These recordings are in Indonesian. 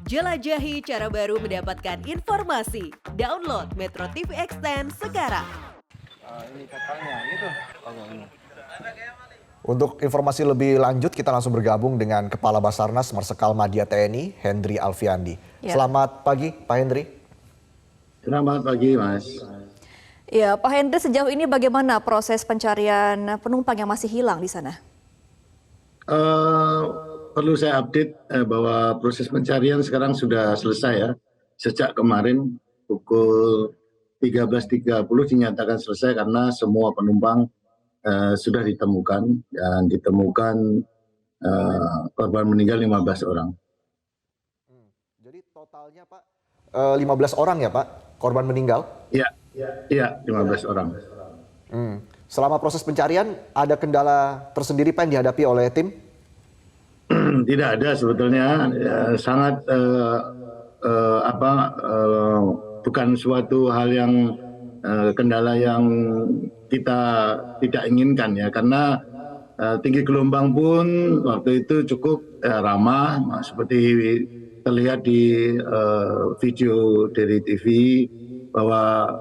Jelajahi cara baru mendapatkan informasi. Download Metro TV Extend sekarang. Ini totalnya gitu. Oke, ini. Untuk informasi lebih lanjut, kita langsung bergabung dengan Kepala Basarnas Marsikal Madya TNI, Hendry Alfiandi. Ya. Selamat pagi, Pak Hendry. Selamat pagi, Mas. Ya, Pak Hendry, sejauh ini bagaimana proses pencarian penumpang yang masih hilang di sana? Perlu saya update bahwa proses pencarian sekarang sudah selesai ya. Sejak kemarin pukul 13.30 dinyatakan selesai karena semua penumpang sudah ditemukan dan ditemukan korban meninggal 15 orang. Jadi totalnya Pak 15 orang ya Pak, korban meninggal? Iya, 15 orang. Selama proses pencarian ada kendala tersendiri Pak yang dihadapi oleh tim? Tidak ada sebetulnya, sangat bukan suatu hal yang kendala yang kita tidak inginkan ya, karena tinggi gelombang pun waktu itu cukup ramah seperti terlihat di video dari TV bahwa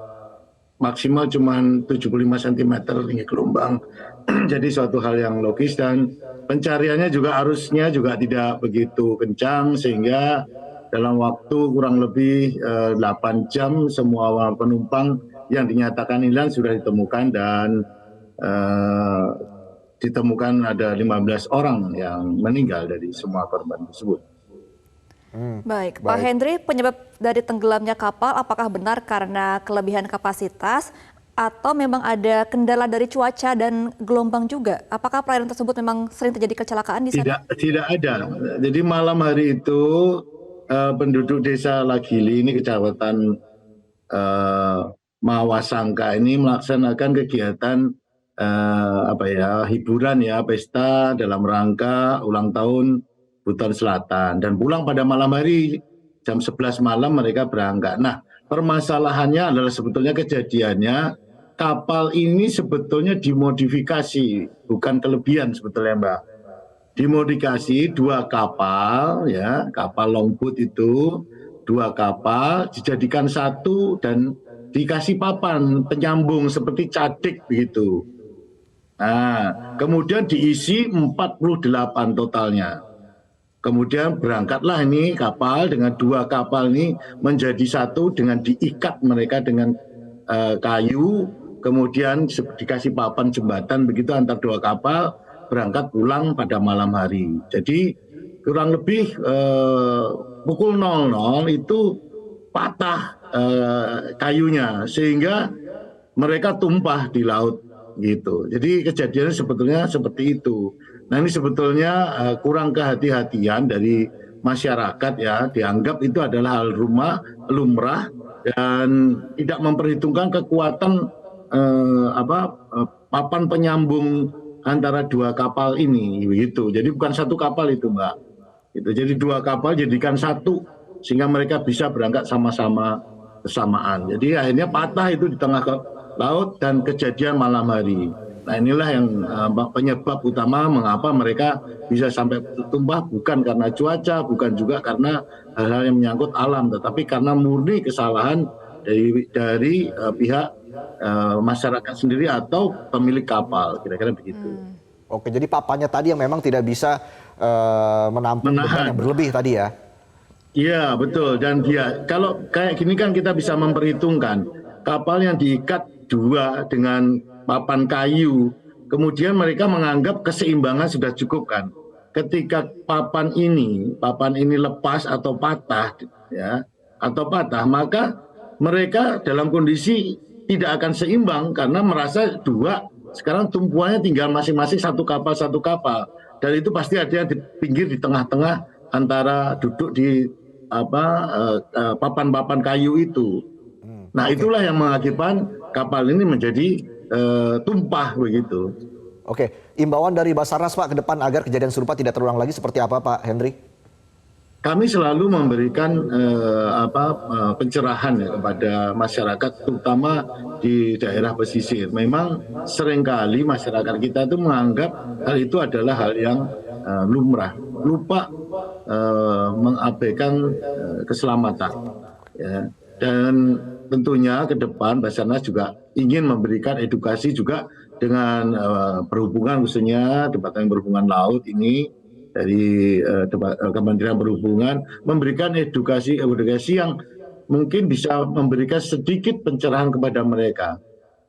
maksimal cuma 75 cm tinggi gelombang. Jadi suatu hal yang logis dan pencariannya juga arusnya juga tidak begitu kencang sehingga dalam waktu kurang lebih 8 jam semua penumpang yang dinyatakan hilang sudah ditemukan dan ditemukan ada 15 orang yang meninggal dari semua korban tersebut. Baik, Pak Hendry, penyebab dari tenggelamnya kapal apakah benar karena kelebihan kapasitas atau memang ada kendala dari cuaca dan gelombang juga? Apakah perairan tersebut memang sering terjadi kecelakaan di sana? Tidak ada. Jadi malam hari itu penduduk desa Lagili ini kecamatan Mawasangka ini melaksanakan kegiatan hiburan ya, pesta dalam rangka ulang tahun Buton Selatan dan pulang pada malam hari jam 11 malam mereka berangkat. Nah, permasalahannya adalah sebetulnya kejadiannya kapal ini sebetulnya dimodifikasi, bukan kelebihan sebetulnya Mbak. Dimodifikasi 2 kapal ya, kapal longboat itu 2 kapal dijadikan 1 dan dikasih papan penyambung seperti cadik begitu. Nah, kemudian diisi 48 totalnya. Kemudian berangkatlah ini kapal dengan 2 kapal ini menjadi 1 dengan diikat mereka dengan kayu, kemudian dikasih papan jembatan begitu antar 2 kapal berangkat pulang pada malam hari. Jadi kurang lebih pukul 00 itu patah kayunya sehingga mereka tumpah di laut gitu. Jadi kejadiannya sebetulnya seperti itu. Nah ini sebetulnya kurang kehati-hatian dari masyarakat ya, dianggap itu adalah hal lumrah dan tidak memperhitungkan kekuatan papan penyambung antara 2 kapal ini begitu. Jadi bukan 1 kapal itu Mbak. Gitu. Jadi 2 kapal jadikan 1 sehingga mereka bisa berangkat sama-sama bersamaan. Jadi akhirnya patah itu di tengah laut dan kejadian malam hari. Nah inilah yang penyebab utama mengapa mereka bisa sampai tumpah bukan karena cuaca, bukan juga karena hal-hal yang menyangkut alam, tetapi karena murni kesalahan dari pihak masyarakat sendiri atau pemilik kapal, kira-kira begitu. Oke, jadi papannya tadi yang memang tidak bisa menampung beban yang berlebih tadi ya? Iya betul, dan kalau kayak gini kan kita bisa memperhitungkan kapal yang diikat 2 dengan papan kayu, kemudian mereka menganggap keseimbangan sudah cukup kan. Ketika papan ini lepas atau patah ya, maka mereka dalam kondisi tidak akan seimbang karena merasa 2 sekarang tumpuannya tinggal masing-masing 1 kapal dan itu pasti ada yang di pinggir di tengah-tengah antara duduk di papan-papan kayu itu. Nah itulah yang mengakibatkan kapal ini menjadi tumpah begitu. Oke, imbauan dari Basarnas Pak ke depan agar kejadian serupa tidak terulang lagi seperti apa Pak Hendry? Kami selalu memberikan pencerahan ya kepada masyarakat, terutama di daerah pesisir. Memang seringkali masyarakat kita itu menganggap hal itu adalah hal yang lumrah, lupa mengabaikan keselamatan. Ya. Dan tentunya ke depan Basarnas juga ingin memberikan edukasi juga dengan perhubungan, khususnya Departemen Perhubungan Laut ini dari Kementerian Perhubungan memberikan edukasi yang mungkin bisa memberikan sedikit pencerahan kepada mereka.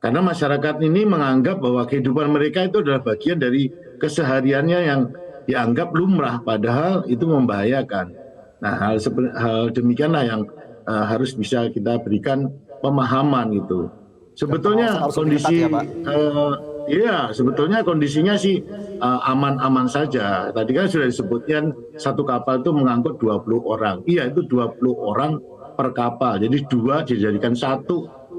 Karena masyarakat ini menganggap bahwa kehidupan mereka itu adalah bagian dari kesehariannya yang dianggap lumrah, padahal itu membahayakan. Nah, hal demikianlah yang harus bisa kita berikan pemahaman gitu. Sebetulnya kondisi, sebetulnya kondisinya sih aman-aman saja. Tadi kan sudah disebutkan satu kapal itu mengangkut 20 orang. Iya, itu 20 orang per kapal. Jadi 2 dijadikan 1.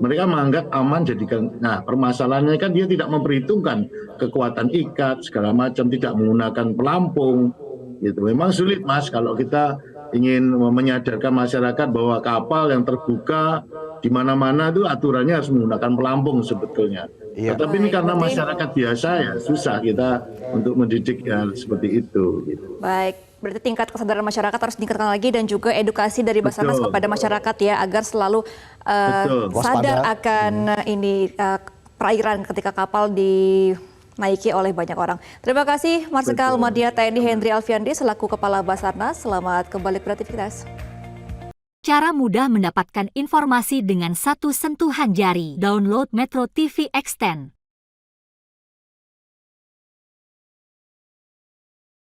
Mereka menganggap aman jadikan. Nah, permasalahannya kan dia tidak memperhitungkan kekuatan ikat segala macam, tidak menggunakan pelampung. Gitu. Memang sulit, Mas, kalau kita ingin menyadarkan masyarakat bahwa kapal yang terbuka di mana-mana itu aturannya harus menggunakan pelampung sebetulnya. Iya. Tetapi ini karena masyarakat biasa ya susah kita untuk mendidik ya seperti itu. Gitu. Baik, berarti tingkat kesadaran masyarakat harus ditingkatkan lagi dan juga edukasi dari Basarnas kepada masyarakat ya agar selalu sadar akan perairan ketika kapal dinaiki oleh banyak orang. Terima kasih Marsikal Madya TNI Hendry Alfiandi selaku Kepala Basarnas. Selamat kembali beraktivitas. Cara mudah mendapatkan informasi dengan satu sentuhan jari. Download Metro TV Extend.